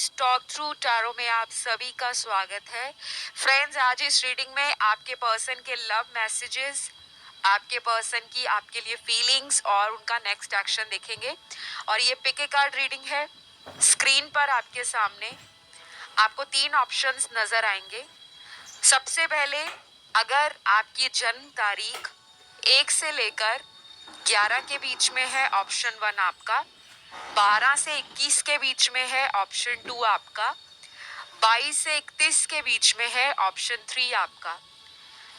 Guys, talk through tarot में आप सभी का स्वागत है। फ्रेंड्स, आज इस रीडिंग में आपके पर्सन के लव मैसेजेस, आपके पर्सन की आपके लिए फीलिंग्स और उनका नेक्स्ट एक्शन देखेंगे। और ये पिक ए कार्ड रीडिंग है। स्क्रीन पर आपके सामने आपको 3 ऑप्शंस नजर आएंगे। सबसे पहले, अगर आपकी जन्म तारीख 1 से लेकर 11 के बीच में है, ऑप्शन 1 आपका। 12 से 21 के बीच में है, ऑप्शन 2 आपका। 22 से 31 के बीच में है, ऑप्शन 3 आपका।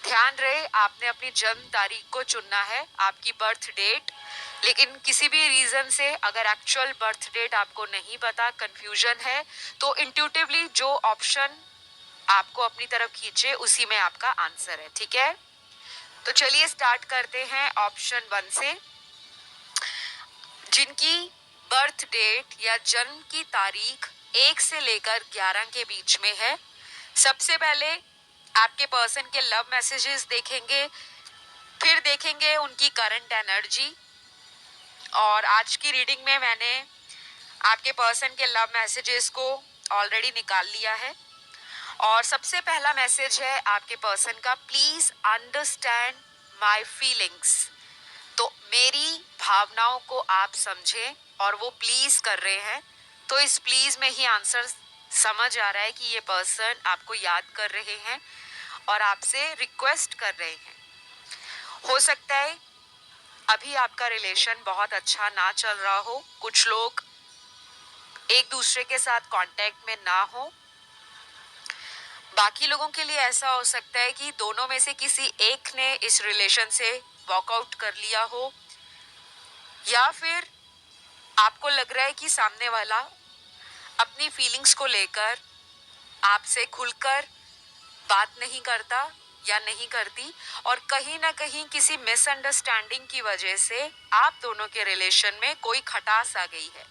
ध्यान रहे, आपने अपनी जन्म तारीख को चुनना है, आपकी बर्थ डेट। लेकिन किसी भी रीजन से अगर एक्चुअल बर्थ डेट आपको नहीं पता, कंफ्यूजन है, तो इंट्यूटिवली जो ऑप्शन आपको अपनी तरफ खींचे उसी में आपका आंसर है। ठीक है, तो चलिए स्टार्ट करते हैं ऑप्शन 1 से। जिनकी बर्थ डेट या जन्म की तारीख 1 से लेकर 11 के बीच में है, सबसे पहले आपके पर्सन के लव मैसेजेस देखेंगे, फिर देखेंगे उनकी करंट एनर्जी। और आज की रीडिंग में मैंने आपके पर्सन के लव मैसेजेस को ऑलरेडी निकाल लिया है। और सबसे पहला मैसेज है आपके पर्सन का, प्लीज अंडरस्टैंड माय फीलिंग्स। तो मेरी भावनाओं को आप समझें, और वो प्लीज कर रहे हैं। तो इस प्लीज में ही आंसर समझ आ रहा है कि ये पर्सन आपको याद कर रहे हैं और आपसे रिक्वेस्ट कर रहे हैं। हो सकता है अभी आपका रिलेशन बहुत अच्छा ना चल रहा हो, कुछ लोग एक दूसरे के साथ कांटेक्ट में ना हो। बाकी लोगों के लिए ऐसा हो सकता है कि दोनों में से किसी एक ने इस रिलेशन से वॉकआउट कर लिया हो, या फिर आपको लग रहा है कि सामने वाला अपनी फीलिंग्स को लेकर आपसे खुलकर बात नहीं करता या नहीं करती, और कहीं ना कहीं किसी मिसअंडरस्टैंडिंग की वजह से आप दोनों के रिलेशन में कोई खटास आ गई है।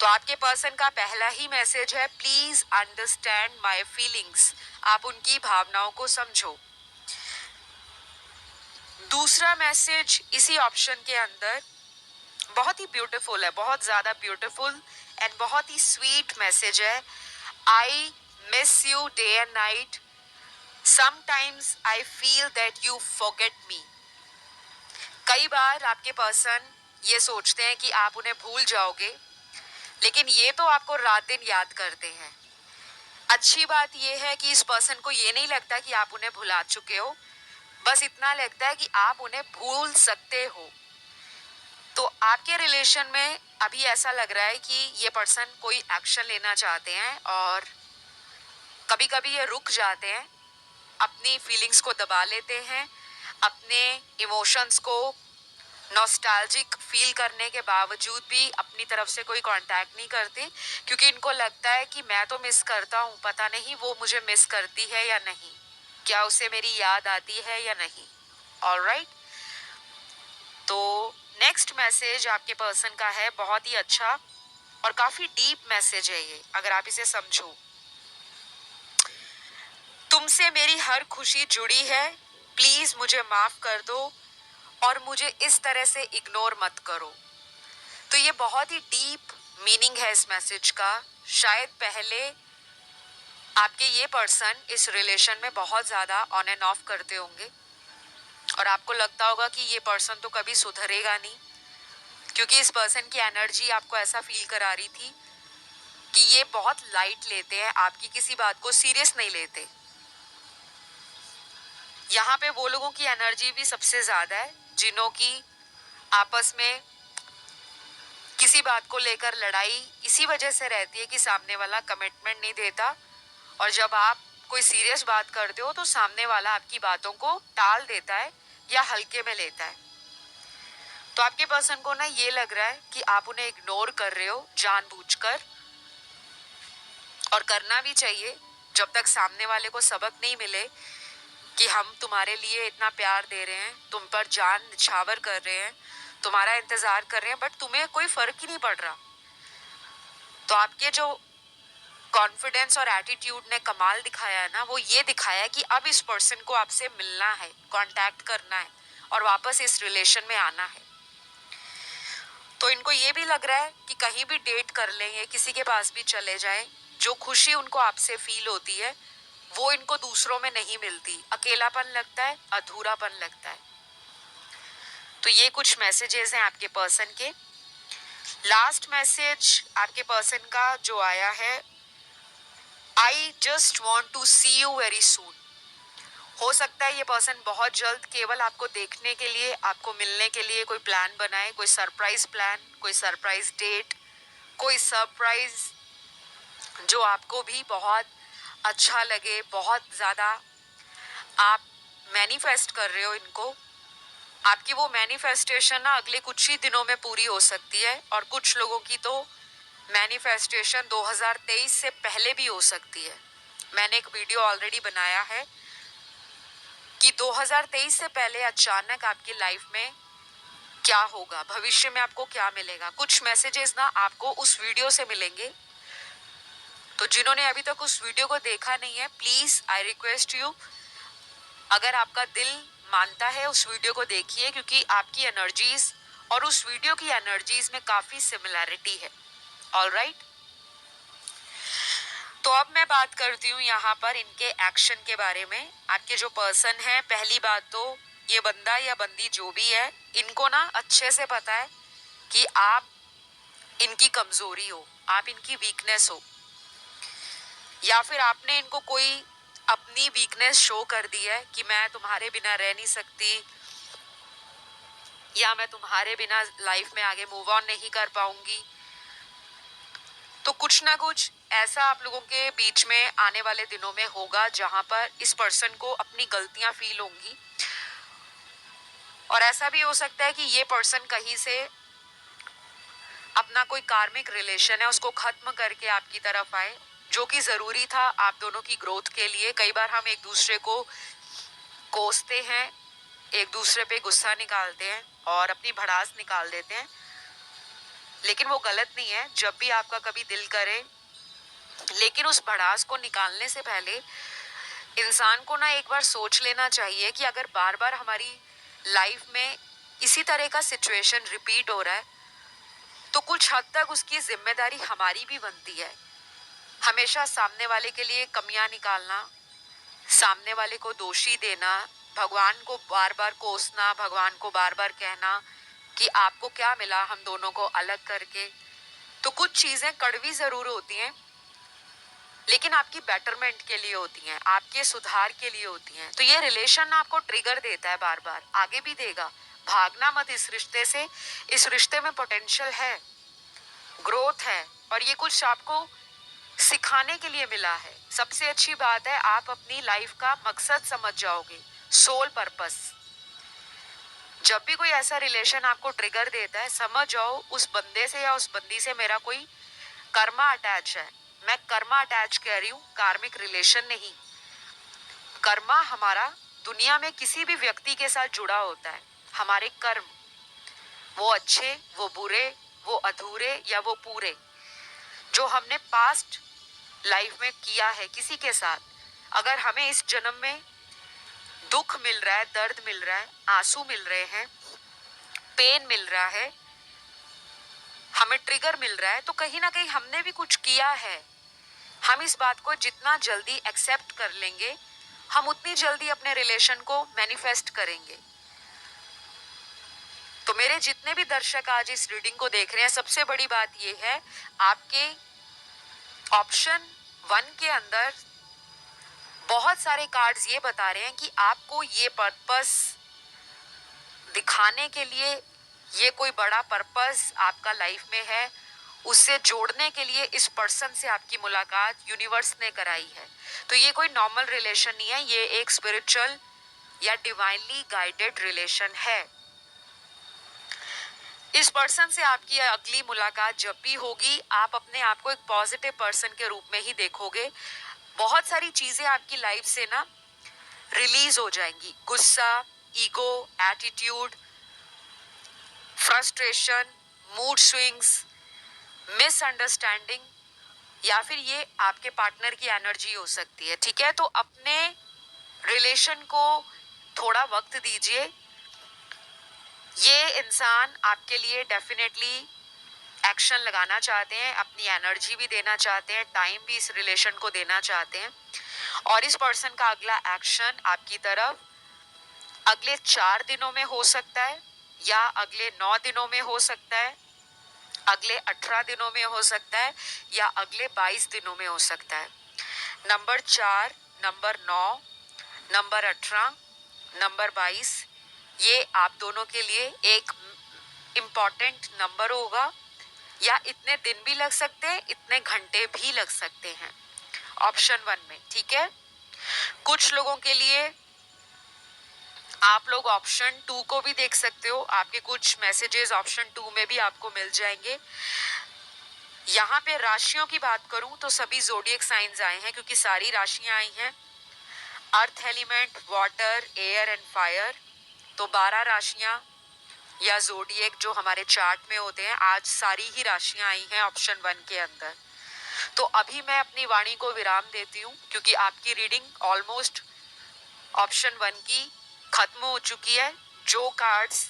तो आपके पर्सन का पहला ही मैसेज है, प्लीज अंडरस्टैंड माय फीलिंग्स। आप उनकी भावनाओं को समझो। दूसरा मैसेज इसी ऑप्शन के अंदर बहुत ही ब्यूटीफुल है, बहुत ज्यादा ब्यूटीफुल एंड बहुत ही स्वीट मैसेज है। I miss you day and night, sometimes I feel that you forget me. कई बार आपके पर्सन ये सोचते हैं कि आप उन्हें भूल जाओगे, लेकिन ये तो आपको रात दिन याद करते हैं। अच्छी बात यह है कि इस पर्सन को ये नहीं लगता कि आप उन्हें भुला चुके हो, बस इतना लगता है कि आप उन्हें भूल सकते हो। तो आपके रिलेशन में अभी ऐसा लग रहा है कि ये पर्सन कोई एक्शन लेना चाहते हैं, और कभी कभी ये रुक जाते हैं, अपनी फीलिंग्स को दबा लेते हैं, अपने इमोशंस को नॉस्टैल्जिक फील करने के बावजूद भी अपनी तरफ से कोई कांटेक्ट नहीं करते, क्योंकि इनको लगता है कि मैं तो मिस करता हूँ, पता नहीं वो मुझे मिस करती है या नहीं, क्या उसे मेरी याद आती है या नहीं। ऑलराइट, तो नेक्स्ट मैसेज आपके पर्सन का है, बहुत ही अच्छा और काफी डीप मैसेज है ये, अगर आप इसे समझो। तुमसे मेरी हर खुशी जुड़ी है, प्लीज मुझे माफ कर दो और मुझे इस तरह से इग्नोर मत करो। तो ये बहुत ही डीप मीनिंग है इस मैसेज का। शायद पहले आपके ये पर्सन इस रिलेशन में बहुत ज्यादा ऑन एंड ऑफ करते होंगे, और आपको लगता होगा कि ये पर्सन तो कभी सुधरेगा नहीं, क्योंकि इस पर्सन की एनर्जी आपको ऐसा फील करा रही थी कि ये बहुत लाइट लेते हैं, आपकी किसी बात को सीरियस नहीं लेते। यहाँ पे वो लोगों की एनर्जी भी सबसे ज्यादा है जिन्हों की आपस में किसी बात को लेकर लड़ाई इसी वजह से रहती है कि सामने वाला कमिटमेंट नहीं देता, और जब आप कोई सीरियस बात करते हो तो सामने वाला आपकी बातों को टाल देता है या हल्के में लेता है। तो आपके पर्सन को ना ये लग रहा है कि आप उन्हें इग्नोर कर रहे हो जानबूझकर, और करना भी चाहिए जब तक सामने वाले को सबक नहीं मिले कि हम तुम्हारे लिए इतना प्यार दे रहे हैं, तुम पर जान निछावर कर रहे हैं, तुम्हारा इंतजार कर रहे हैं, बट तुम्हें कोई फर्क ही नहीं पड़ रहा। तो आपके जो कॉन्फिडेंस और एटीट्यूड ने कमाल दिखाया है ना, वो ये दिखाया है कि अब इस पर्सन को आपसे मिलना है, कांटेक्ट करना है और वापस इस रिलेशन में आना है। तो इनको ये भी लग रहा है कि कहीं भी डेट कर लें या किसी के पास भी चले जाएं, जो खुशी उनको आपसे फील होती है वो इनको दूसरों में नहीं मिलती। अकेलापन लगता है, अधूरापन लगता है। तो ये कुछ मैसेजेस हैं आपके पर्सन के। लास्ट मैसेज आपके पर्सन का जो आया है, I just want to see you very soon. हो सकता है ये पर्सन बहुत जल्द केवल आपको देखने के लिए, आपको मिलने के लिए कोई प्लान बनाए, कोई सरप्राइज प्लान, कोई सरप्राइज डेट, कोई सरप्राइज जो आपको भी बहुत अच्छा लगे, बहुत ज़्यादा आप मैनिफेस्ट कर रहे हो इनको। आपकी वो मैनिफेस्टेशन ना अगले कुछ ही दिनों में पूरी हो सकती है, और कुछ लोगों की तो मैनिफेस्टेशन 2023 से पहले भी हो सकती है। मैंने एक वीडियो ऑलरेडी बनाया है कि 2023 से पहले अचानक आपकी लाइफ में क्या होगा, भविष्य में आपको क्या मिलेगा। कुछ मैसेजेस ना आपको उस वीडियो से मिलेंगे। तो जिन्होंने अभी तक उस वीडियो को देखा नहीं है, प्लीज आई रिक्वेस्ट यू, अगर आपका दिल मानता है उस वीडियो को देखिए, क्योंकि आपकी एनर्जीज और उस वीडियो की एनर्जीज में काफी सिमिलैरिटी है। ऑलराइट, तो अब मैं बात करती हूँ यहाँ पर इनके एक्शन के बारे में। आपके जो पर्सन है, पहली बात तो ये बंदा या बंदी जो भी है, इनको ना अच्छे से पता है कि आप इनकी कमजोरी हो, आप इनकी वीकनेस हो, या फिर आपने इनको कोई अपनी वीकनेस शो कर दी है कि मैं तुम्हारे बिना रह नहीं सकती, या मैं तुम्हारे बिना लाइफ में आगे मूव ऑन नहीं कर पाऊंगी। तो कुछ ना कुछ ऐसा आप लोगों के बीच में आने वाले दिनों में होगा जहां पर इस पर्सन को अपनी गलतियां फील होंगी। और ऐसा भी हो सकता है कि ये पर्सन कहीं से अपना कोई कार्मिक रिलेशन है उसको खत्म करके आपकी तरफ आए, जो कि जरूरी था आप दोनों की ग्रोथ के लिए। कई बार हम एक दूसरे को कोसते हैं, एक दूसरे पे गुस्सा निकालते हैं और अपनी भड़ास निकाल देते हैं, लेकिन वो गलत नहीं है। जब भी आपका कभी दिल करे, लेकिन उस भड़ास को निकालने से पहले इंसान को ना एक बार सोच लेना चाहिए कि अगर बार बार हमारी लाइफ में इसी तरह का सिचुएशन रिपीट हो रहा है तो कुछ हद तक उसकी जिम्मेदारी हमारी भी बनती है। हमेशा सामने वाले के लिए कमियां निकालना, सामने वाले को दोषी देना, भगवान को बार बार कोसना, भगवान को बार बार कहना कि आपको क्या मिला हम दोनों को अलग करके। तो कुछ चीजें कड़वी जरूर होती हैं, लेकिन आपकी बेटरमेंट के लिए होती हैं, आपके सुधार के लिए होती हैं। तो ये रिलेशन आपको ट्रिगर देता है, बार बार आगे भी देगा। भागना मत इस रिश्ते से, इस रिश्ते में पोटेंशियल है, ग्रोथ है, और ये कुछ आपको सिखाने के लिए मिला है। सबसे अच्छी बात है आप अपनी लाइफ का मकसद समझ जाओगे, सोल पर्पस। जब भी कोई ऐसा रिलेशन आपको ट्रिगर देता है, समझ जाओ उस बंदे से या उस बंदी से मेरा कोई कर्मा अटैच है। मैं कर्मा अटैच कह रही हूँ, कार्मिक रिलेशन नहीं। कर्मा हमारा दुनिया में किसी भी व्यक्ति के साथ जुड़ा होता है। हमारे कर्म, वो अच्छे, वो बुरे, वो अधूरे या वो पूरे, जो हमने पास्ट लाइफ में किया है किसी के साथ, अगर हमें इस जन्म में दुख मिल रहा है, दर्द मिल रहा है, आंसू मिल रहे हैं, पेन मिल रहा है, हमें ट्रिगर मिल रहा है, तो कहीं ना कहीं हमने भी कुछ किया है। हम इस बात को जितना जल्दी एक्सेप्ट कर लेंगे, हम उतनी जल्दी अपने रिलेशन को मैनिफेस्ट करेंगे। तो मेरे जितने भी दर्शक आज इस रीडिंग को देख रहे हैं, सबसे बड़ी बात यह है, आपके ऑप्शन 1 के अंदर बहुत सारे कार्ड्स ये बता रहे हैं कि आपको ये पर्पस दिखाने के लिए, ये कोई बड़ा पर्पस आपका लाइफ में है, उससे जोड़ने के लिए इस पर्सन से आपकी मुलाकात यूनिवर्स ने कराई है। तो ये कोई नॉर्मल रिलेशन नहीं है, ये एक स्पिरिचुअल या डिवाइनली गाइडेड रिलेशन है। इस पर्सन से आपकी अगली मुलाकात जब भी होगी, आप अपने आप को एक पॉजिटिव पर्सन के रूप में ही देखोगे। बहुत सारी चीजें आपकी लाइफ से ना रिलीज हो जाएंगी, गुस्सा, ego, attitude, frustration, mood swings, misunderstanding, या फिर ये आपके पार्टनर की एनर्जी हो सकती है। ठीक है, तो अपने रिलेशन को थोड़ा वक्त दीजिए। ये इंसान आपके लिए डेफिनेटली एक्शन लगाना चाहते हैं, अपनी एनर्जी भी देना चाहते हैं, टाइम भी इस रिलेशन को देना चाहते हैं। और इस पर्सन का अगला एक्शन आपकी तरफ अगले 4 दिनों में हो सकता है, या अगले 9 दिनों में हो सकता है, अगले 18 दिनों में हो सकता है, या अगले 22 दिनों में हो सकता है। नंबर 4, नंबर 9, नंबर 18, नंबर 22, ये आप दोनों के लिए एक इम्पॉर्टेंट नंबर होगा। या इतने दिन भी लग सकते हैं, इतने घंटे भी लग सकते हैं ऑप्शन 1 में, ठीक है। कुछ लोगों के लिए आप लोग ऑप्शन 2 को भी देख सकते हो, आपके कुछ मैसेजेस ऑप्शन 2 में भी आपको मिल जाएंगे। यहाँ पे राशियों की बात करूं तो सभी जोडिएक साइंस आए हैं, क्योंकि सारी राशियां आई हैं। Earth element, water, air and fire, तो 12 राशियां या जोडिएक जो हमारे चार्ट में होते हैं, आज सारी ही राशियां आई हैं ऑप्शन 1 के अंदर। तो अभी मैं अपनी वाणी को विराम देती हूँ, क्योंकि आपकी रीडिंग ऑलमोस्ट ऑप्शन 1 की खत्म हो चुकी है। जो कार्ड्स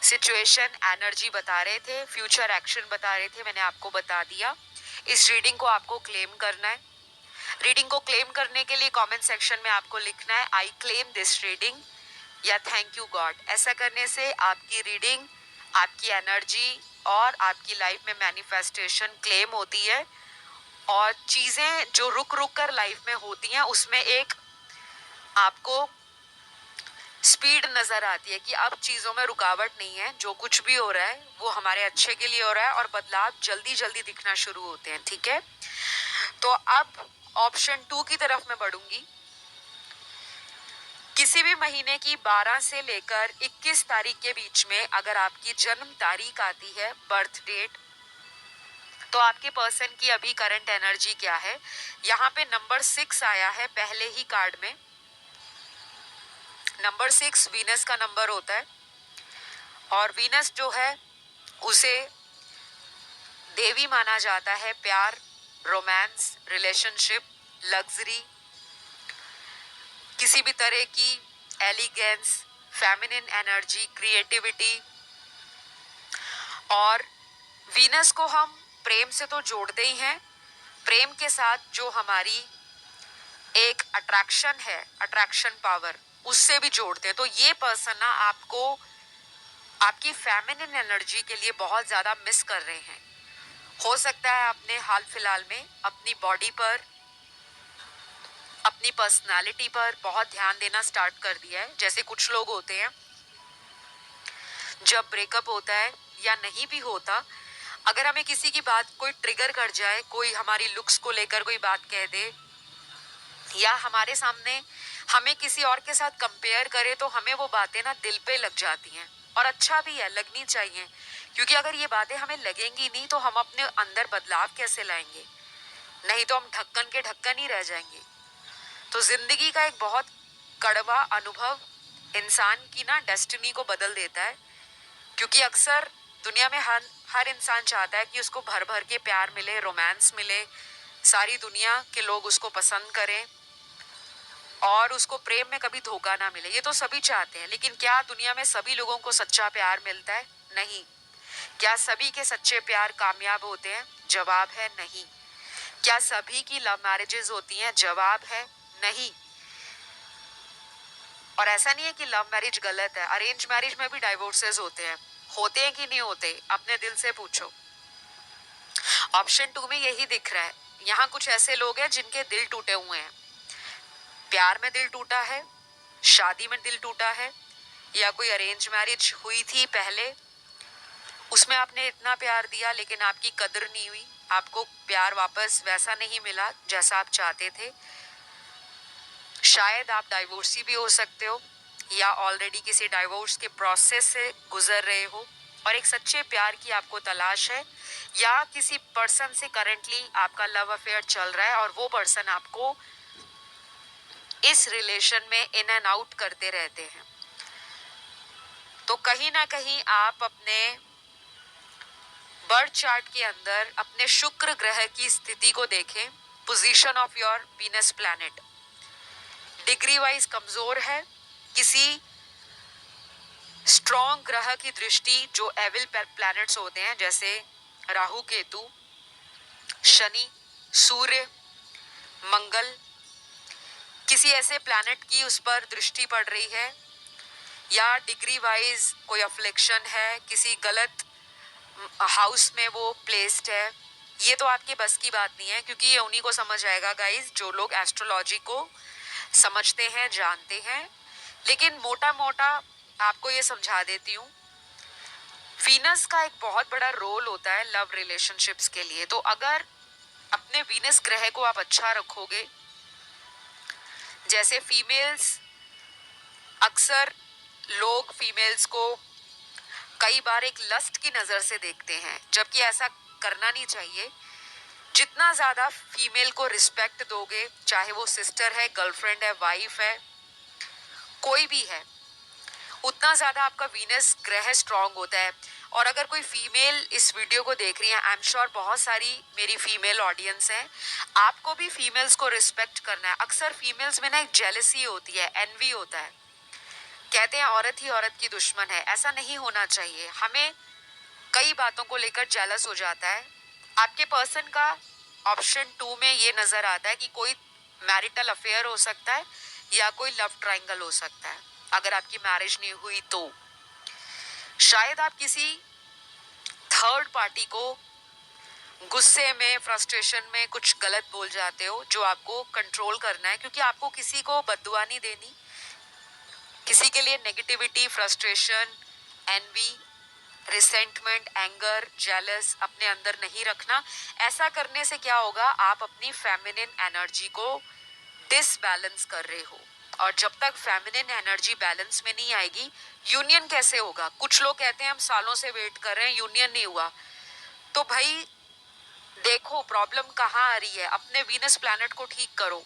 सिचुएशन एनर्जी बता रहे थे, फ्यूचर एक्शन बता रहे थे, मैंने आपको बता दिया। इस रीडिंग को आपको क्लेम करना है। रीडिंग को क्लेम करने के लिए कमेंट सेक्शन में आपको लिखना है आई क्लेम दिस रीडिंग या थैंक यू गॉड। ऐसा करने से आपकी रीडिंग, आपकी एनर्जी और आपकी लाइफ में मैनिफेस्टेशन क्लेम होती है। और चीजें जो रुक रुक कर लाइफ में होती हैं, उसमें एक आपको स्पीड नजर आती है कि अब चीजों में रुकावट नहीं है, जो कुछ भी हो रहा है वो हमारे अच्छे के लिए हो रहा है और बदलाव जल्दी जल्दी दिखना शुरू होते हैं, ठीक है। तो अब ऑप्शन 2 की तरफ मैं बढ़ूंगी। किसी भी महीने की 12 से लेकर 21 तारीख के बीच में अगर आपकी जन्म तारीख आती है, बर्थ डेट, तो आपके पर्सन की अभी करंट एनर्जी क्या है। यहाँ पे नंबर 6 आया है पहले ही कार्ड में। नंबर 6 वीनस का नंबर होता है, और वीनस जो है उसे देवी माना जाता है प्यार, रोमांस, रिलेशनशिप, लग्जरी, किसी भी तरह की एलिगेंस, फेमिनिन एनर्जी, क्रिएटिविटी। और वीनस को हम प्रेम से तो जोड़ते ही हैं, प्रेम के साथ जो हमारी एक अट्रैक्शन है, अट्रैक्शन पावर, उससे भी जोड़ते हैं। तो ये पर्सन ना आपको आपकी फेमिनिन एनर्जी के लिए बहुत ज्यादा मिस कर रहे हैं। हो सकता है आपने हाल फिलहाल में अपनी बॉडी पर, अपनी पर्सनालिटी पर बहुत ध्यान देना स्टार्ट कर दिया है। जैसे कुछ लोग होते हैं, जब ब्रेकअप होता है या नहीं भी होता, अगर हमें किसी की बात कोई ट्रिगर कर जाए, कोई हमारी लुक्स को लेकर कोई बात कह दे, या हमारे सामने हमें किसी और के साथ कंपेयर करे, तो हमें वो बातें ना दिल पे लग जाती हैं। और अच्छा भी है, लगनी चाहिए, क्योंकि अगर ये बातें हमें लगेंगी नहीं तो हम अपने अंदर बदलाव कैसे लाएंगे। नहीं तो हम ढक्कन के ढक्कन ही रह जाएंगे। तो जिंदगी का एक बहुत कड़वा अनुभव इंसान की ना डेस्टिनी को बदल देता है, क्योंकि अक्सर दुनिया में हर इंसान चाहता है कि उसको भर भर के प्यार मिले, रोमांस मिले, सारी दुनिया के लोग उसको पसंद करें और उसको प्रेम में कभी धोखा ना मिले। ये तो सभी चाहते हैं, लेकिन क्या दुनिया में सभी लोगों को सच्चा प्यार मिलता है? नहीं। क्या सभी के सच्चे प्यार कामयाब होते हैं? जवाब है नहीं। क्या सभी की लव मैरिजेस होती हैं? जवाब है नहीं। और ऐसा नहीं है कि लव मैरिज गलत है, अरेंज मैरिज में भी डाइवोर्सेस होते हैं कि नहीं होते? अपने दिल से पूछो। ऑप्शन 2 में यही दिख रहा है। यहाँ कुछ ऐसे लोग हैं जिनके दिल टूटे हुए हैं, प्यार में दिल टूटा है, शादी में दिल टूटा है, या कोई अरेंज मैरिज हुई थी पहले, उसमें आपने इतना प्यार दिया लेकिन आपकी कदर नहीं हुई, आपको प्यार वापस वैसा नहीं मिला जैसा आप चाहते थे। शायद आप डाइवोर्सी भी हो सकते हो, या ऑलरेडी किसी डाइवोर्स के प्रोसेस से गुजर रहे हो और एक सच्चे प्यार की आपको तलाश है, या किसी पर्सन से करंटली आपका लव अफेयर चल रहा है और वो पर्सन आपको इस रिलेशन में इन एंड आउट करते रहते हैं। तो कहीं ना कहीं आप अपने बर्थ चार्ट के अंदर अपने शुक्र ग्रह की स्थिति को देखें। Position of your Venus planet degree wise कमजोर है, किसी स्ट्रॉन्ग ग्रह की दृष्टि, जो एविल प्लैनेट्स होते हैं जैसे राहु केतु, शनि, सूर्य, मंगल, किसी ऐसे प्लैनेट की उस पर दृष्टि पड़ रही है, या डिग्री वाइज कोई अफ्लिक्शन है, किसी गलत हाउस में वो प्लेस्ड है, ये तो आपकी बस की बात नहीं है, क्योंकि ये उन्हीं को समझ आएगा गाइज जो लोग एस्ट्रोलॉजी को समझते हैं, जानते हैं। लेकिन मोटा मोटा आपको ये समझा देती हूँ, वीनस का एक बहुत बड़ा रोल होता है लव रिलेशनशिप्स के लिए। तो अगर अपने वीनस ग्रह को आप अच्छा रखोगे, जैसे फीमेल्स, अक्सर लोग फीमेल्स को कई बार एक लस्ट की नजर से देखते हैं, जबकि ऐसा करना नहीं चाहिए। जितना ज्यादा फीमेल को रिस्पेक्ट दोगे, चाहे वो सिस्टर है, गर्लफ्रेंड है, वाइफ है, कोई भी है, उतना ज्यादा आपका वीनस ग्रह स्ट्रांग होता है। और अगर कोई फीमेल इस वीडियो को देख रही है, आई एम श्योर बहुत सारी मेरी फीमेल ऑडियंस है, आपको भी फीमेल्स को रिस्पेक्ट करना है। अक्सर फीमेल्स में ना एक जेलसी होती है, एनवी होता है, कहते हैं औरत ही औरत की दुश्मन है। ऐसा नहीं होना चाहिए। हमें कई बातों को लेकर जेलस हो जाता है। आपके पर्सन का ऑप्शन 2 में ये नजर आता है कि कोई मैरिटल अफेयर हो सकता है या कोई लव ट्रायंगल हो सकता है। अगर आपकी मैरिज नहीं हुई तो शायद आप किसी थर्ड पार्टी को गुस्से में, फ्रस्ट्रेशन में कुछ गलत बोल जाते हो, जो आपको कंट्रोल करना है, क्योंकि आपको किसी को बद्दुआ नहीं देनी, किसी के लिए negativity, frustration, envy, resentment, anger, jealous अपने अंदर नहीं रखना। ऐसा करने से क्या होगा, आप अपनी फेमिनिन एनर्जी को डिसबैलेंस कर रहे हो, और जब तक फेमिनिन एनर्जी बैलेंस में नहीं आएगी, यूनियन कैसे होगा। कुछ लोग कहते हैं हम सालों से वेट कर रहे हैं, यूनियन नहीं हुआ। तो भाई देखो प्रॉब्लम कहाँ आ रही है, अपने वीनस प्लैनेट को ठीक करो।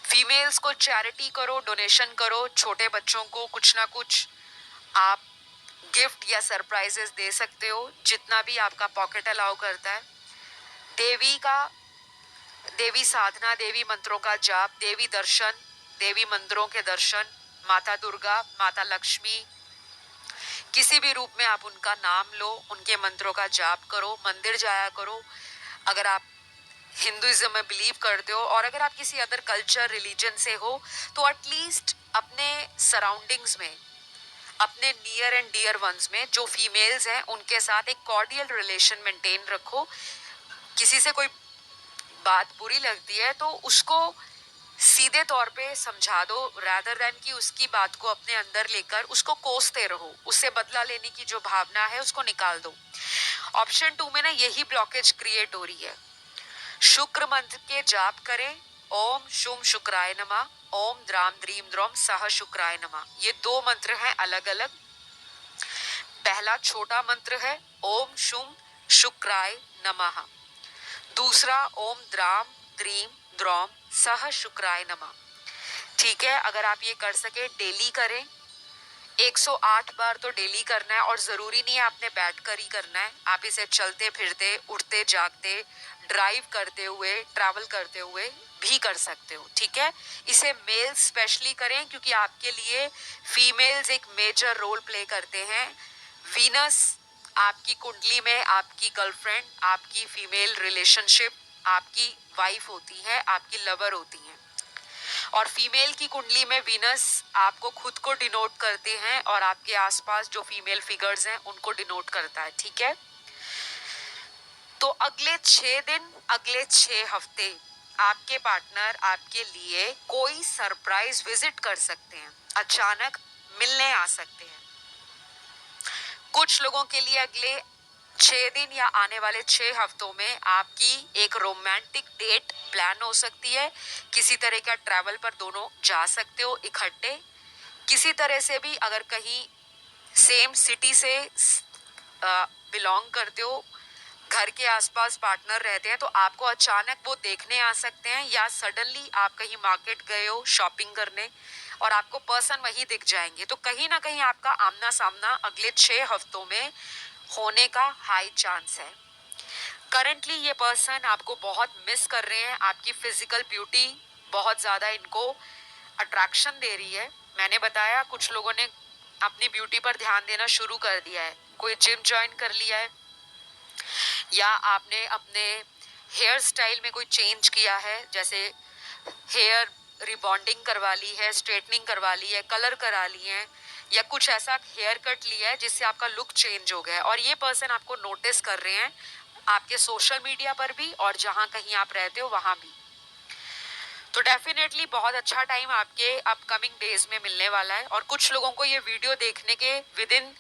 फीमेल्स को चैरिटी करो, डोनेशन करो, छोटे बच्चों को कुछ ना कुछ आप गिफ्ट या सरप्राइजेस दे सकते हो, जितना भी आपका पॉकेट अलाउ करता है। देवी साधना, देवी मंत्रों का जाप, देवी दर्शन, देवी मंदिरों के दर्शन, माता दुर्गा, माता लक्ष्मी, किसी भी रूप में आप उनका नाम लो, उनके मंत्रों का जाप करो, मंदिर जाया करो। अगर आप हिंदुइज्म में बिलीव करते हो, और अगर आप किसी अदर कल्चर, रिलीजन से हो, तो एटलीस्ट अपने सराउंडिंग्स में, अपने नियर एंड डियर वंस में जो फीमेल्स हैं, उनके साथ एक कॉर्डियल रिलेशन मेंटेन रखो। किसी से कोई बात बुरी लगती है तो उसको सीधे तौर पे समझा दो, रादर देन कि उसकी बात को अपने अंदर लेकर उसको कोसते रहो। उससे बदला लेने की जो भावना है उसको निकाल दो। ऑप्शन 2 में ना यही ब्लॉकेज क्रिएट हो रही है। शुक्र मंत्र के जाप करें, ओम शुम शुक्राय नमः, ओम द्राम द्रीम द्रोम सह शुक्राय नमः। ये 2 मंत्र हैं अलग अलग। पहला छोटा मंत्र है ओम शुम शुक्राय नमः, दूसरा ओम द्राम द्रीम द्रोम सह शुक्राय नमः। ठीक है, अगर आप ये कर सके डेली करें। 108 बार तो डेली करना है, और जरूरी नहीं है आपने बैठ कर ही करना है। आप इसे चलते फिरते, उठते जागते, ड्राइव करते हुए, ट्रैवल करते हुए भी कर सकते हो। ठीक है, इसे मेल्स स्पेशली करें, क्योंकि आपके लिए फीमेल्स एक मेजर रोल प्ले करते हैं। वीनस आपकी कुंडली में आपकी गर्लफ्रेंड, आपकी फीमेल रिलेशनशिप, आपकी वाइफ होती है, आपकी लवर होती है। और फीमेल की कुंडली में वीनस आपको खुद को डिनोट करते हैं, और आपके आसपास जो फीमेल फिगर्स हैं उनको डिनोट करता है। ठीक है, तो अगले 6 दिन, अगले 6 हफ्ते आपके पार्टनर आपके लिए कोई सरप्राइज विजिट कर सकते हैं, अचानक मिलने आ सकते हैं। कुछ लोगों के लिए अगले 6 दिन या आने वाले 6 हफ्तों में आपकी एक रोमांटिक डेट प्लान हो सकती है। किसी तरह का ट्रैवल पर दोनों जा सकते हो इकट्ठे। किसी तरह से भी अगर कहीं सेम सिटी से बिलोंग करते हो, घर के आसपास पार्टनर रहते हैं, तो आपको अचानक वो देखने आ सकते हैं, या सडनली आप कहीं मार्केट गए हो शॉपिंग करने और आपको पर्सन वही दिख जाएंगे। तो कहीं ना कहीं आपका आमना सामना अगले 6 हफ्तों में होने का हाई चांस है। करंटली ये पर्सन आपको बहुत मिस कर रहे हैं, आपकी फिजिकल ब्यूटी बहुत ज़्यादा इनको अट्रैक्शन दे रही है। मैंने बताया कुछ लोगों ने अपनी ब्यूटी पर ध्यान देना शुरू कर दिया है, कोई जिम ज्वाइन कर लिया है, या आपने अपने हेयर स्टाइल में कोई चेंज किया है, जैसे हेयर रिबॉन्डिंग करवा ली है, स्ट्रेटनिंग करवा ली है, कलर करा लिए हैं, या कुछ ऐसा हेयर कट लिया है जिससे आपका लुक चेंज हो गया है और ये पर्सन आपको नोटिस कर रहे हैं आपके सोशल मीडिया पर भी और जहाँ कहीं आप रहते हो वहाँ भी। तो डेफिनेटली बहुत अच्छा टाइम आपके अपकमिंग डेज में मिलने वाला है और कुछ लोगों को ये वीडियो देखने के विद इन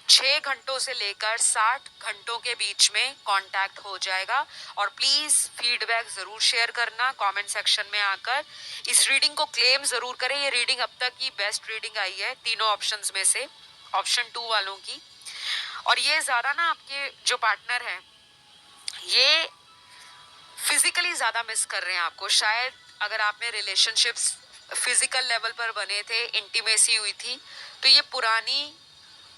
6 घंटों से लेकर 60 घंटों के बीच में कांटेक्ट हो जाएगा। और प्लीज़ फीडबैक ज़रूर शेयर करना कमेंट सेक्शन में आकर। इस रीडिंग को क्लेम ज़रूर करें, ये रीडिंग अब तक की बेस्ट रीडिंग आई है तीनों ऑप्शंस में से, ऑप्शन 2 वालों की। और ये ज़्यादा ना आपके जो पार्टनर हैं ये फिजिकली ज़्यादा मिस कर रहे हैं आपको। शायद अगर आपने रिलेशनशिप्स फिजिकल लेवल पर बने थे, इंटीमेसी हुई थी, तो ये पुरानी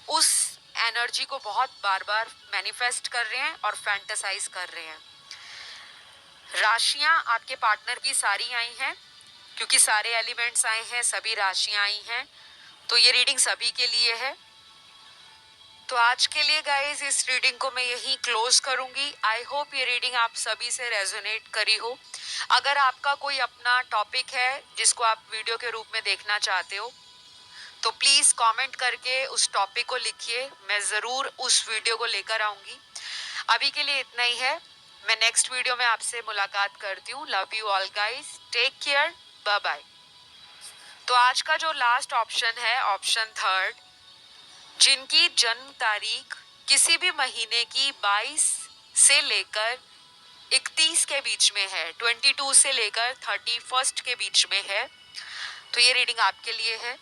उस एनर्जी को बहुत बार बार मैनिफेस्ट कर रहे हैं और फैंटेसाइज कर रहे हैं। राशियां आपके पार्टनर की सारी आई हैं क्योंकि सारे एलिमेंट्स आए हैं, सभी राशियां आई हैं, तो ये रीडिंग सभी के लिए है। तो आज के लिए गाइस इस रीडिंग को मैं यहीं क्लोज करूंगी। आई होप ये रीडिंग आप सभी से रेजोनेट करी हो। अगर आपका कोई अपना टॉपिक है जिसको आप वीडियो के रूप में देखना चाहते हो तो प्लीज कमेंट करके उस टॉपिक को लिखिए, मैं जरूर उस वीडियो को लेकर आऊंगी। अभी के लिए इतना ही है, मैं नेक्स्ट वीडियो में आपसे मुलाकात करती हूँ। Love you all guys, take care, bye bye. तो आज का जो लास्ट ऑप्शन है, ऑप्शन थर्ड, जिनकी जन्म तारीख किसी भी महीने की 22 से लेकर 31 के बीच में है, 22 से लेकर 31 के बीच में है, तो ये रीडिंग आपके लिए है।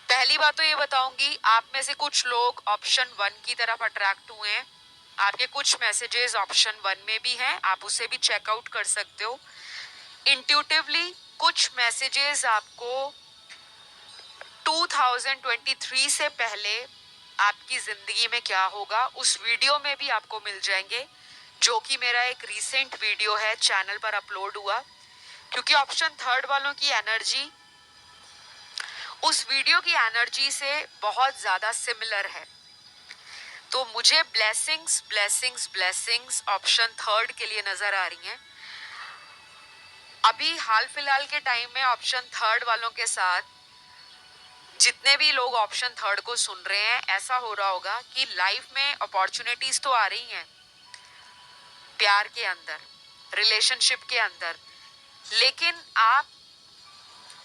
पहली बात तो ये बताऊंगी, आप में से कुछ लोग ऑप्शन 1 की तरफ अट्रैक्ट हुए हैं। आपके कुछ मैसेजेस ऑप्शन 1 में भी हैं, आप उसे भी चेकआउट कर सकते हो। इंट्यूटिवली कुछ मैसेजेस आपको 2023 से पहले आपकी जिंदगी में क्या होगा उस वीडियो में भी आपको मिल जाएंगे, जो कि मेरा एक रीसेंट वीडियो है, चैनल पर अपलोड हुआ। क्योंकि ऑप्शन थर्ड वालों की एनर्जी उस वीडियो की एनर्जी से बहुत ज्यादा सिमिलर है, तो मुझे blessings blessings blessings option third के लिए नजर आ रही हैं। अभी हाल फिलहाल के टाइम में ऑप्शन थर्ड वालों के साथ जितने भी लोग ऑप्शन थर्ड को सुन रहे हैं, ऐसा हो रहा होगा कि लाइफ में अपॉर्चुनिटीज तो आ रही हैं प्यार के अंदर, रिलेशनशिप के अंदर, लेकिन आप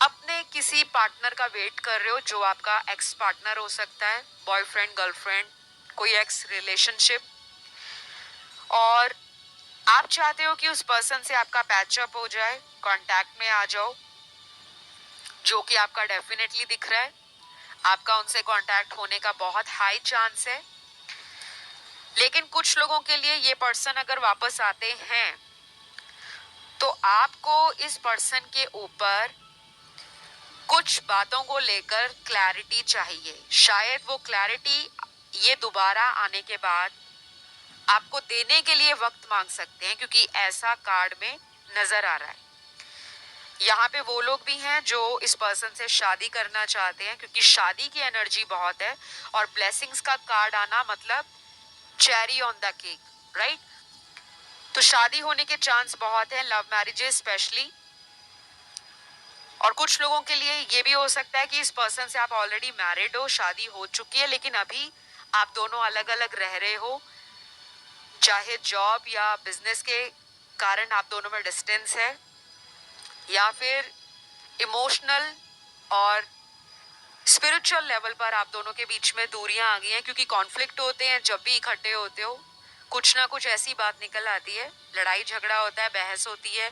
अपने किसी पार्टनर का वेट कर रहे हो, जो आपका एक्स पार्टनर हो सकता है, बॉयफ्रेंड गर्लफ्रेंड, कोई एक्स रिलेशनशिप, और आप चाहते हो कि उस पर्सन से आपका पैचअप हो जाए, कांटेक्ट में आ जाओ, जो कि आपका डेफिनेटली दिख रहा है। आपका उनसे कांटेक्ट होने का बहुत हाई चांस है। लेकिन कुछ लोगों के लिए ये पर्सन अगर वापस आते हैं तो आपको इस पर्सन के ऊपर कुछ बातों को लेकर क्लैरिटी चाहिए। शायद वो क्लैरिटी ये दोबारा आने के बाद आपको देने के लिए वक्त मांग सकते हैं, क्योंकि ऐसा कार्ड में नजर आ रहा है। यहाँ पे वो लोग भी हैं जो इस पर्सन से शादी करना चाहते हैं, क्योंकि शादी की एनर्जी बहुत है और ब्लेसिंग्स का कार्ड आना मतलब cherry on the cake, right. तो शादी होने के चांस बहुत है, लव मैरिजेस स्पेशली। और कुछ लोगों के लिए ये भी हो सकता है कि इस पर्सन से आप ऑलरेडी मैरिड हो, शादी हो चुकी है, लेकिन अभी आप दोनों अलग अलग रह रहे हो, चाहे जॉब या बिजनेस के कारण आप दोनों में डिस्टेंस है, या फिर इमोशनल और स्पिरिचुअल लेवल पर आप दोनों के बीच में दूरियां आ गई हैं, क्योंकि कॉन्फ्लिक्ट होते हैं जब भी इकट्ठे होते हो, कुछ ना कुछ ऐसी बात निकल आती है, लड़ाई झगड़ा होता है, बहस होती है,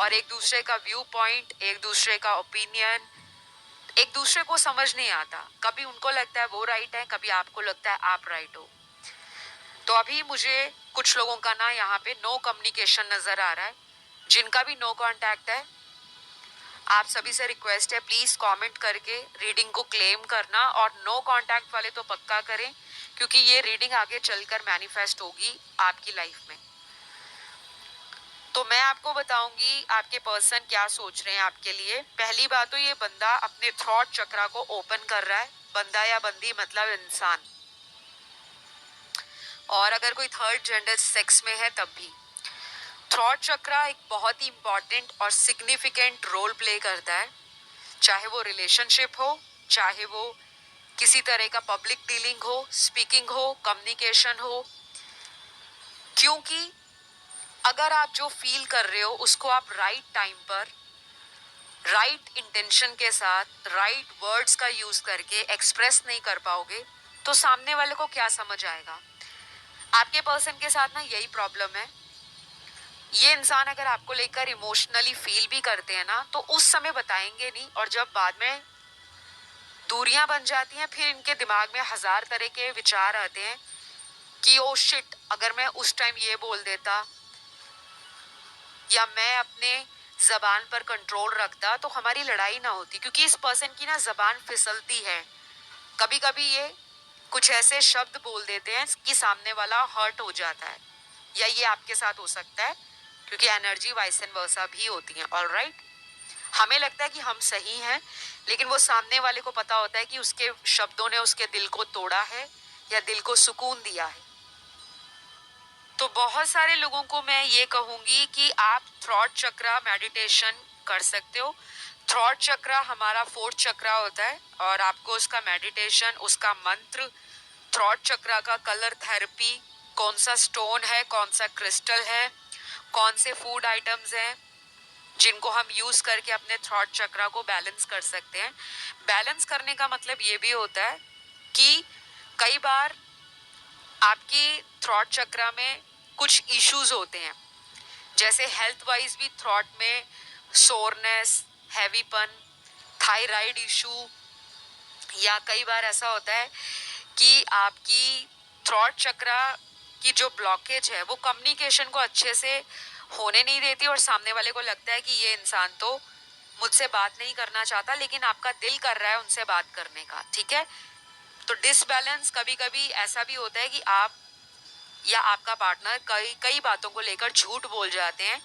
और एक दूसरे का व्यू पॉइंट, एक दूसरे का ओपिनियन एक दूसरे को समझ नहीं आता। कभी उनको लगता है वो राइट है, कभी आपको लगता है आप राइट हो। तो अभी मुझे कुछ लोगों का ना यहाँ पे नो कम्युनिकेशन नजर आ रहा है। जिनका भी नो कांटेक्ट है, आप सभी से रिक्वेस्ट है प्लीज कमेंट करके रीडिंग को क्लेम करना, और नो कांटेक्ट वाले तो पक्का करें, क्योंकि ये रीडिंग आगे चलकर मैनिफेस्ट होगी आपकी लाइफ में। तो मैं आपको बताऊंगी आपके पर्सन क्या सोच रहे हैं आपके लिए। पहली बात तो ये बंदा अपने थॉट चक्रा को ओपन कर रहा है, बंदा या बंदी मतलब इंसान, और अगर कोई थर्ड जेंडर सेक्स में है तब भी। थ्रॉट चक्रा एक बहुत ही इंपॉर्टेंट और सिग्निफिकेंट रोल प्ले करता है, चाहे वो रिलेशनशिप हो, चाहे वो किसी तरह का पब्लिक डीलिंग हो, स्पीकिंग हो, कम्युनिकेशन हो। क्योंकि अगर आप जो फील कर रहे हो उसको आप राइट टाइम पर राइट इंटेंशन के साथ राइट वर्ड्स का यूज करके एक्सप्रेस नहीं कर पाओगे तो सामने वाले को क्या समझ आएगा। आपके पर्सन के साथ ना यही प्रॉब्लम है। ये इंसान अगर आपको लेकर इमोशनली फील भी करते हैं ना तो उस समय बताएंगे नहीं, और जब बाद में दूरियां बन जाती हैं फिर इनके दिमाग में हजार तरह के विचार आते हैं कि ओ शिट, अगर मैं उस टाइम ये बोल देता या मैं अपने जबान पर कंट्रोल रखता तो हमारी लड़ाई ना होती। क्योंकि इस पर्सन की ना जबान फिसलती है, कभी कभी ये कुछ ऐसे शब्द बोल देते हैं कि सामने वाला हर्ट हो जाता है, या ये आपके साथ हो सकता है क्योंकि एनर्जी वाइस एंड वर्सा भी होती है। ऑलराइट, हमें लगता है कि हम सही हैं, लेकिन वो सामने वाले को पता होता है कि उसके शब्दों ने उसके दिल को तोड़ा है या दिल को सुकून दिया है। तो बहुत सारे लोगों को मैं ये कहूंगी कि आप थ्रॉट चक्रा मेडिटेशन कर सकते हो। थ्रॉट चक्रा हमारा फोर्थ चक्रा होता है और आपको उसका मेडिटेशन, उसका मंत्र, थ्रॉट चक्रा का कलर थेरेपी, कौन सा स्टोन है, कौन सा क्रिस्टल है, कौन से फूड आइटम्स हैं जिनको हम यूज करके अपने थ्रॉट चक्रा को बैलेंस कर सकते हैं। बैलेंस करने का मतलब ये भी होता है कि कई बार आपकी थ्रॉट चक्रा में कुछ इश्यूज होते हैं, जैसे हेल्थ वाइज भी थ्रॉट में सोरनेस, हैवीपन, थायराइड इशू, या कई बार ऐसा होता है कि आपकी थ्रॉट चक्रा की जो ब्लॉकेज है वो कम्युनिकेशन को अच्छे से होने नहीं देती और सामने वाले को लगता है कि ये इंसान तो मुझसे बात नहीं करना चाहता लेकिन आपका दिल कर रहा है उनसे बात करने का। ठीक है, तो डिसबैलेंस कभी कभी ऐसा भी होता है कि आप या आपका पार्टनर कई कई बातों को लेकर झूठ बोल जाते हैं,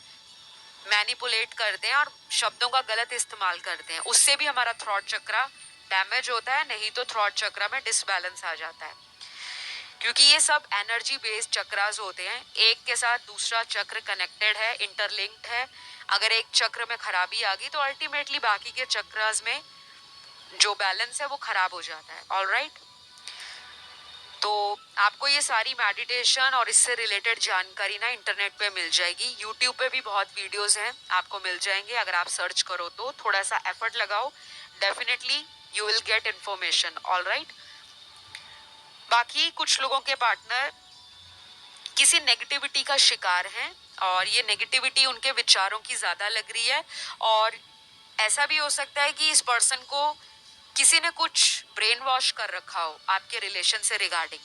मैनिपुलेट करते हैं और शब्दों का गलत इस्तेमाल करते हैं। उससे भी हमारा थ्रॉट चक्रा डैमेज होता है, नहीं तो थ्रॉट चक्रा में डिसबैलेंस आ जाता है। क्योंकि ये सब एनर्जी बेस्ड चक्रास होते हैं, एक के साथ दूसरा चक्र कनेक्टेड है, इंटरलिंक्ड है। अगर एक चक्र में खराबी आ गई तो अल्टीमेटली बाकी के चक्रास में जो बैलेंस है वो खराब हो जाता है। ऑलराइट, तो आपको ये सारी मेडिटेशन और इससे रिलेटेड जानकारी ना इंटरनेट पे मिल जाएगी। यूट्यूब पे भी बहुत वीडियोस हैं, आपको मिल जाएंगे। अगर आप सर्च करो तो थोड़ा सा एफर्ट लगाओ, definitely you will get information. Alright, बाकी कुछ लोगों के पार्टनर किसी नेगेटिविटी का शिकार हैं और ये नेगेटिविटी उनके विचारों की ज़्यादा लग रही है, और ऐसा भी हो सकता है कि इस पर्सन को किसी ने कुछ ब्रेन वॉश कर रखा हो आपके रिलेशन से रिगार्डिंग।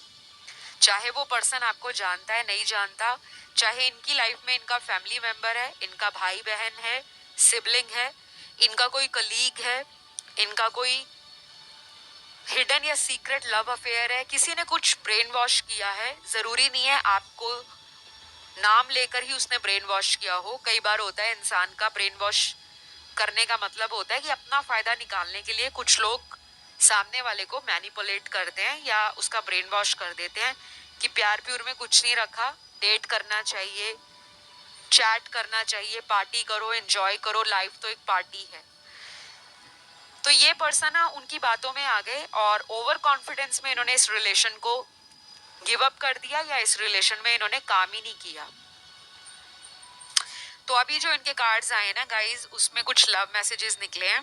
चाहे वो पर्सन आपको जानता है, नहीं जानता, चाहे इनकी लाइफ में इनका फैमिली मेंबर है, इनका भाई बहन है, सिबलिंग है, इनका कोई कलीग है, इनका कोई हिडन या सीक्रेट लव अफेयर है, किसी ने कुछ ब्रेन वॉश किया है। जरूरी नहीं है आपको नाम लेकर ही उसने ब्रेन वॉश किया हो। कई बार होता है इंसान का ब्रेन वॉश करने का मतलब होता है कि अपना फायदा निकालने के लिए कुछ लोग सामने वाले को मैनिपुलेट करते हैं या उसका ब्रेन वॉश कर देते हैं कि प्यार प्यूर में कुछ नहीं रखा, डेट करना चाहिए, चैट करना चाहिए, पार्टी करो, एंजॉय करो, लाइफ तो एक पार्टी है। तो ये पर्सन ना उनकी बातों में आ गए और ओवर कॉन्फिडेंस में इन्होंने इस रिलेशन को गिव अप कर दिया या इस रिलेशन में इन्होंने काम ही नहीं किया। तो अभी जो इनके कार्ड्स आए ना गाइज, उसमें कुछ लव मैसेजेस निकले हैं।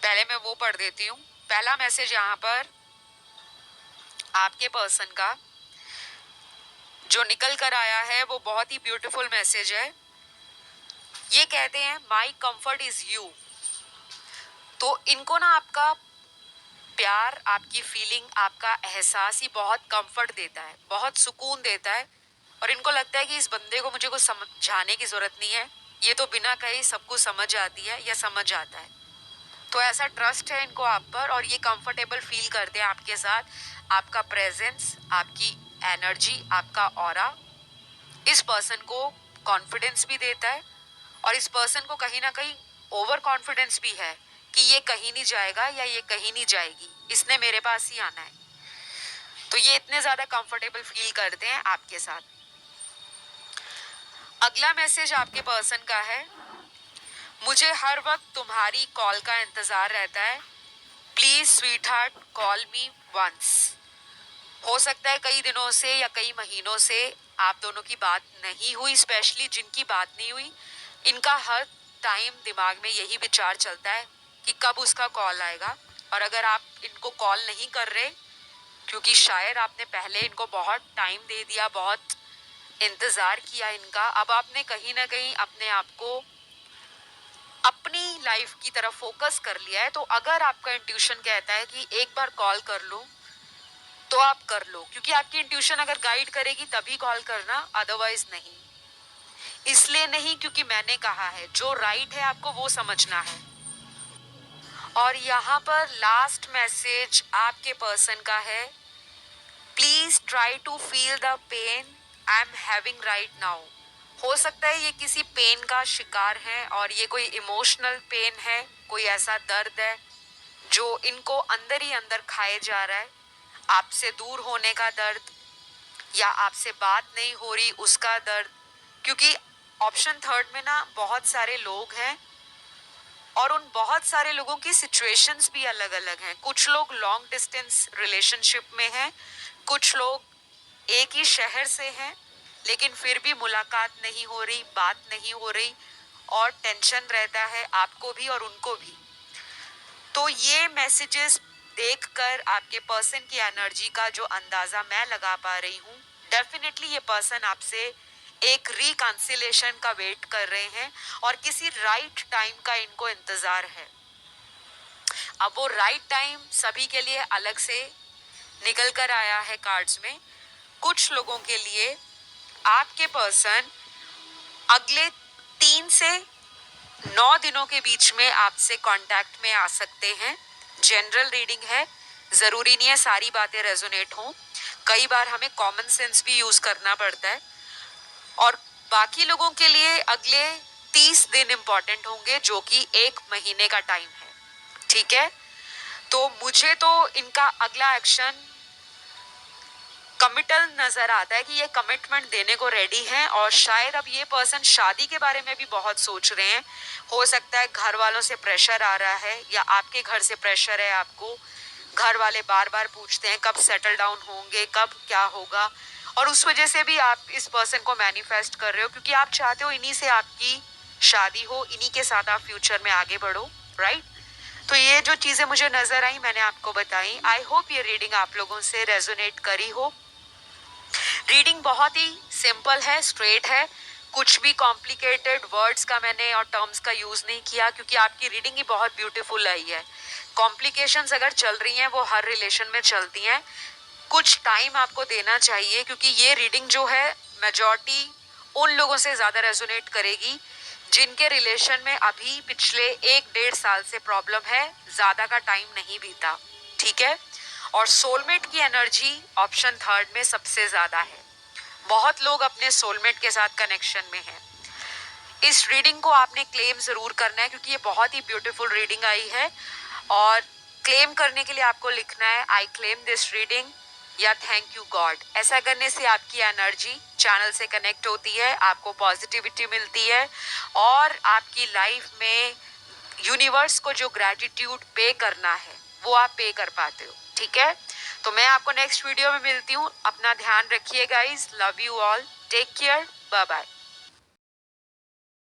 पहले मैं वो पढ़ देती हूँ। पहला मैसेज यहाँ पर आपके पर्सन का जो निकल कर आया है वो बहुत ही ब्यूटीफुल मैसेज है। ये कहते हैं माई कंफर्ट इज यू। तो इनको ना आपका प्यार, आपकी फीलिंग, आपका एहसास ही बहुत कंफर्ट देता है, बहुत सुकून देता है, और इनको लगता है कि इस बंदे को मुझे कुछ समझाने की जरूरत नहीं है, ये तो बिना कहे सब कुछ समझ आती है या समझ आता है। तो ऐसा ट्रस्ट है इनको आप पर और ये कंफर्टेबल फील करते हैं आपके साथ। आपका प्रेजेंस, आपकी एनर्जी, आपका ऑरा इस पर्सन को कॉन्फिडेंस भी देता है, और इस पर्सन को कहीं ना कहीं ओवर कॉन्फिडेंस भी है कि ये कहीं नहीं जाएगा या ये कहीं नहीं जाएगी, इसने मेरे पास ही आना है। तो ये इतने ज्यादा कंफर्टेबल फील करते हैं आपके साथ। अगला मैसेज आपके पर्सन का है, मुझे हर वक्त तुम्हारी कॉल का इंतजार रहता है, please sweetheart call me once. हो सकता है कई दिनों से या कई महीनों से आप दोनों की बात नहीं हुई, स्पेशली जिनकी बात नहीं हुई, इनका हर टाइम दिमाग में यही विचार चलता है कि कब उसका कॉल आएगा। और अगर आप इनको कॉल नहीं कर रहे क्योंकि शायद आपने पहले इनको बहुत टाइम दे दिया, बहुत इंतजार किया इनका, अब आपने कहीं ना कहीं अपने आप को अपनी लाइफ की तरफ फोकस कर लिया है, तो अगर आपका इंट्यूशन कहता है कि एक बार कॉल कर लो तो आप कर लो, क्योंकि आपकी इंट्यूशन अगर गाइड करेगी तभी कॉल करना, अदरवाइज नहीं। इसलिए नहीं क्योंकि मैंने कहा है, जो राइट है आपको वो समझना है। और यहाँ पर लास्ट मैसेज आपके पर्सन का है, please try to feel the pain I am having right now. हो सकता है ये किसी पेन का शिकार है और ये कोई इमोशनल पेन है, कोई ऐसा दर्द है जो इनको अंदर ही अंदर खाए जा रहा है। आपसे दूर होने का दर्द या आपसे बात नहीं हो रही उसका दर्द, क्योंकि ऑप्शन थर्ड में ना बहुत सारे लोग हैं और उन बहुत सारे लोगों की सिचुएशंस भी अलग अलग हैं। कुछ लोग लॉन्ग डिस्टेंस रिलेशनशिप में हैं, कुछ लोग एक ही शहर से हैं लेकिन फिर भी मुलाकात नहीं हो रही, बात नहीं हो रही और टेंशन रहता है आपको भी और उनको भी। तो ये मैसेजेस देखकर आपके पर्सन की एनर्जी का जो अंदाजा मैं लगा पा रही हूँ, डेफिनेटली ये पर्सन आपसे एक रिकंसिलेशन का वेट कर रहे हैं और किसी राइट टाइम का इनको इंतजार है। अब वो राइट टाइम सभी के लिए अलग से निकल कर आया है कार्ड्स में। कुछ लोगों के लिए आपके पर्सन अगले 3 से 9 दिनों के बीच में आपसे कांटेक्ट में आ सकते हैं। जनरल रीडिंग है, जरूरी नहीं है सारी बातें रेजोनेट हों, कई बार हमें कॉमन सेंस भी यूज करना पड़ता है। और बाकी लोगों के लिए अगले 30 दिन इंपॉर्टेंट होंगे, जो कि 1 महीने का टाइम है। ठीक है, तो मुझे तो इनका अगला एक्शन कमिटल नजर आता है कि ये कमिटमेंट देने को रेडी हैं और शायद अब ये पर्सन शादी के बारे में भी बहुत सोच रहे हैं। हो सकता है घर वालों से प्रेशर आ रहा है या आपके घर से प्रेशर है, आपको घर वाले बार बार पूछते हैं कब सेटल डाउन होंगे, कब क्या होगा, और उस वजह से भी आप इस पर्सन को मैनिफेस्ट कर रहे हो क्योंकि आप चाहते हो इन्हीं से आपकी शादी हो, इन्हीं के साथ आप फ्यूचर में आगे बढ़ो, राइट। तो ये जो चीजें मुझे नजर आई मैंने आपको बताई। आई होप ये रीडिंग आप लोगों से रेजोनेट करी हो। रीडिंग बहुत ही सिंपल है, स्ट्रेट है, कुछ भी कॉम्प्लिकेटेड वर्ड्स का मैंने और टर्म्स का यूज नहीं किया क्योंकि आपकी रीडिंग ही बहुत ब्यूटीफुल आई है। कॉम्प्लिकेशंस अगर चल रही हैं वो हर रिलेशन में चलती हैं, कुछ टाइम आपको देना चाहिए क्योंकि ये रीडिंग जो है मेजॉरिटी उन लोगों से ज्यादा रेजोनेट करेगी जिनके रिलेशन में अभी पिछले 1-1.5 साल से प्रॉब्लम है, ज्यादा का टाइम नहीं बीता। ठीक है, और सोलमेट की एनर्जी ऑप्शन थर्ड में सबसे ज्यादा है। बहुत लोग अपने सोलमेट के साथ कनेक्शन में हैं। इस रीडिंग को आपने क्लेम जरूर करना है क्योंकि ये बहुत ही ब्यूटीफुल रीडिंग आई है और क्लेम करने के लिए आपको लिखना है आई क्लेम दिस रीडिंग या थैंक यू गॉड। ऐसा करने से आपकी एनर्जी चैनल से कनेक्ट होती है, आपको पॉजिटिविटी मिलती है और आपकी लाइफ में यूनिवर्स को जो ग्रैटिट्यूड पे करना है वो आप पे कर पाते हो। ठीक है, तो मैं आपको नेक्स्ट वीडियो में मिलती हूँ। अपना ध्यान रखिए guys, love you all, take care, bye bye.